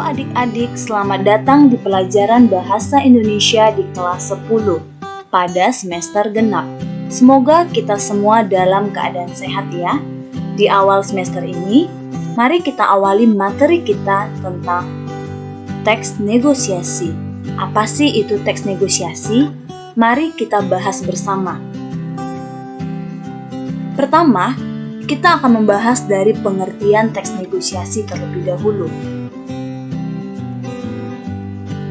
adik-adik, selamat datang di pelajaran Bahasa Indonesia di kelas 10 pada semester genap. Semoga kita semua dalam keadaan sehat ya. Di awal semester ini, mari kita awali materi kita tentang teks negosiasi. Apa sih itu teks negosiasi? Mari kita bahas bersama. Pertama, kita akan membahas dari pengertian teks negosiasi terlebih dahulu.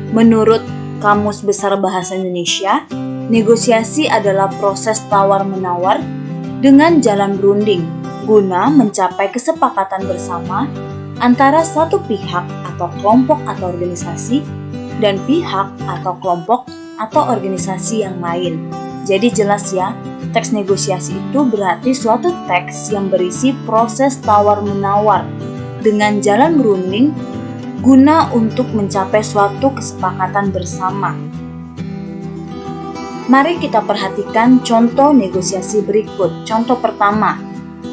Menurut Kamus Besar Bahasa Indonesia, negosiasi adalah proses tawar-menawar dengan jalan berunding guna mencapai kesepakatan bersama antara satu pihak atau kelompok atau organisasi dan pihak atau kelompok atau organisasi yang lain. Jadi jelas ya, teks negosiasi itu berarti suatu teks yang berisi proses tawar-menawar dengan jalan berunding guna untuk mencapai suatu kesepakatan bersama. Mari kita perhatikan contoh negosiasi berikut. Contoh pertama,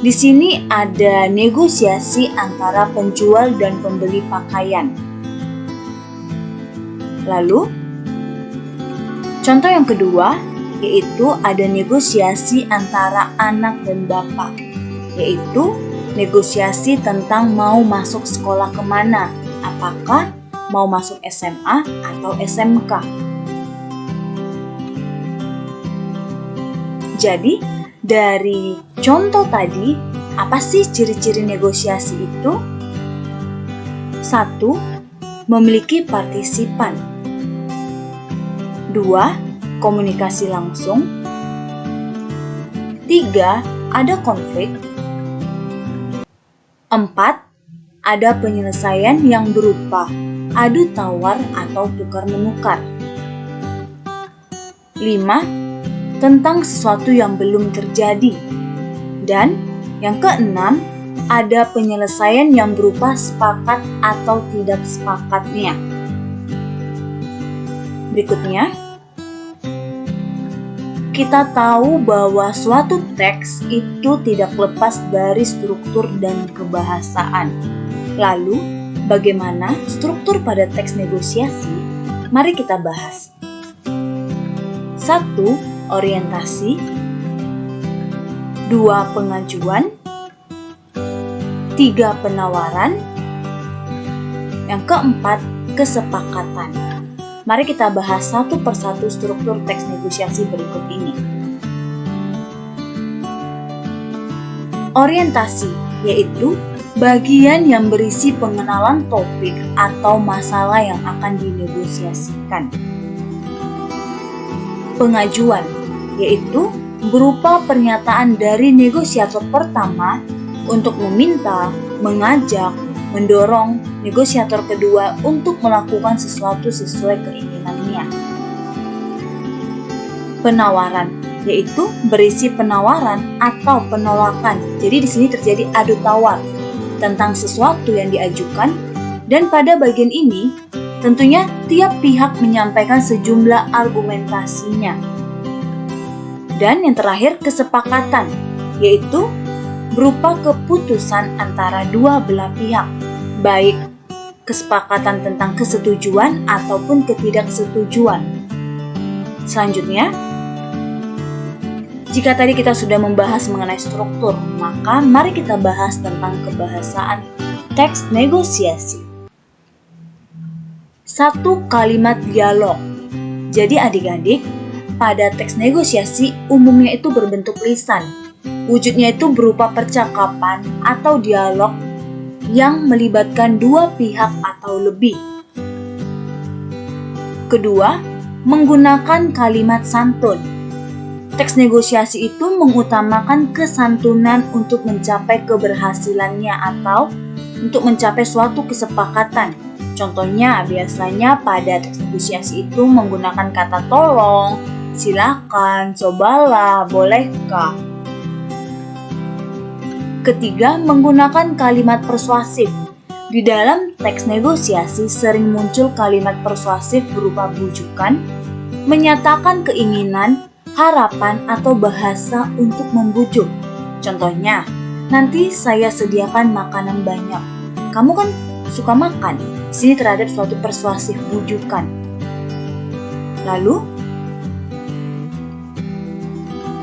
di sini ada negosiasi antara penjual dan pembeli pakaian. Lalu, contoh yang kedua, yaitu ada negosiasi antara anak dan bapak, yaitu negosiasi tentang mau masuk sekolah kemana, apakah mau masuk SMA atau SMK. Jadi, dari contoh tadi, apa sih ciri-ciri negosiasi itu? 1. Memiliki partisipan. 2. Komunikasi langsung. 3. Ada konflik. 4. Ada penyelesaian yang berupa adu tawar atau tukar-menukar. 5. Tentang sesuatu yang belum terjadi. Dan yang keenam, ada penyelesaian yang berupa sepakat atau tidak sepakatnya. Berikutnya, kita tahu bahwa suatu teks itu tidak lepas dari struktur dan kebahasaan. Lalu, bagaimana struktur pada teks negosiasi? Mari kita bahas. 1. Orientasi. 2. Pengajuan. 3. Penawaran. Yang keempat, kesepakatan. Mari kita bahas satu persatu struktur teks negosiasi berikut ini. Orientasi, yaitu bagian yang berisi pengenalan topik atau masalah yang akan dinegosiasikan. Pengajuan, yaitu berupa pernyataan dari negosiator pertama untuk meminta, mengajak, mendorong negosiator kedua untuk melakukan sesuatu sesuai keinginannya. Penawaran, yaitu berisi penawaran atau penolakan. Jadi di sini terjadi adu tawar tentang sesuatu yang diajukan, dan pada bagian ini tentunya tiap pihak menyampaikan sejumlah argumentasinya. Dan yang terakhir, kesepakatan, yaitu berupa keputusan antara dua belah pihak, baik kesepakatan tentang kesetujuan ataupun ketidaksetujuan. Selanjutnya, jika tadi kita sudah membahas mengenai struktur, maka mari kita bahas tentang kebahasaan teks negosiasi. 1. Kalimat dialog. Jadi adik-adik, pada teks negosiasi umumnya itu berbentuk lisan. Wujudnya itu berupa percakapan atau dialog yang melibatkan dua pihak atau lebih. Kedua, menggunakan kalimat santun. Teks negosiasi itu mengutamakan kesantunan untuk mencapai keberhasilannya atau untuk mencapai suatu kesepakatan. Contohnya, biasanya pada teks negosiasi itu menggunakan kata tolong, silakan, cobalah, bolehkah. Ketiga, menggunakan kalimat persuasif. Di dalam teks negosiasi sering muncul kalimat persuasif berupa bujukan, menyatakan keinginan, harapan, atau bahasa untuk membujuk. Contohnya, nanti saya sediakan makanan banyak. Kamu kan suka makan, Di sini terhadap suatu persuasif bujukan. Lalu,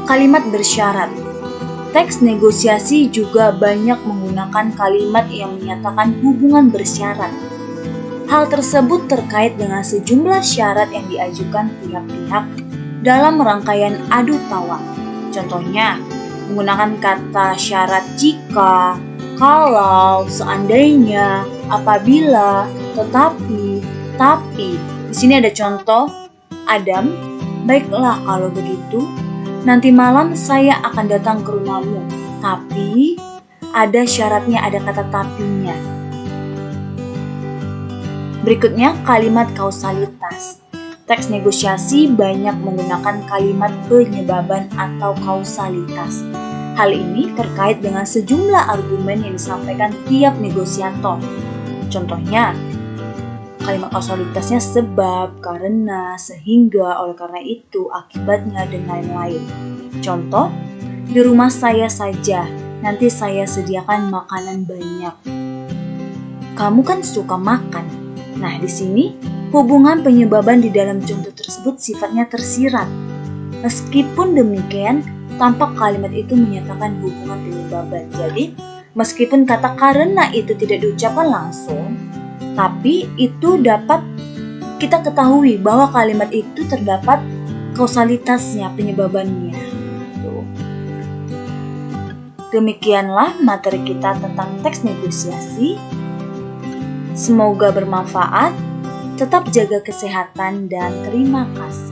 kalimat bersyarat. Teks negosiasi juga banyak menggunakan kalimat yang menyatakan hubungan bersyarat. Hal tersebut terkait dengan sejumlah syarat yang diajukan pihak-pihak dalam rangkaian adu tawar. Contohnya, menggunakan kata syarat jika, kalau, seandainya, apabila, tetapi, tapi. Di sini ada contoh, Adam, baiklah kalau begitu, nanti malam saya akan datang ke rumahmu. Tapi, ada syaratnya, ada kata tapinya. Berikutnya, kalimat kausalitas. Teks negosiasi banyak menggunakan kalimat penyebaban atau kausalitas. Hal ini terkait dengan sejumlah argumen yang disampaikan tiap negosiator. Contohnya, kalimat kausalitasnya sebab, karena, sehingga, oleh karena itu, akibatnya, dan lain-lain. Contoh, di rumah saya saja, nanti saya sediakan makanan banyak. Kamu kan suka makan. Nah, di sini hubungan penyebaban di dalam contoh tersebut sifatnya tersirat. Meskipun demikian, tampak kalimat itu menyatakan hubungan penyebaban. Jadi, meskipun kata karena itu tidak diucapkan langsung, tapi itu dapat kita ketahui bahwa kalimat itu terdapat kausalitasnya, penyebabannya. Demikianlah materi kita tentang teks negosiasi. Semoga bermanfaat. Tetap jaga kesehatan dan terima kasih.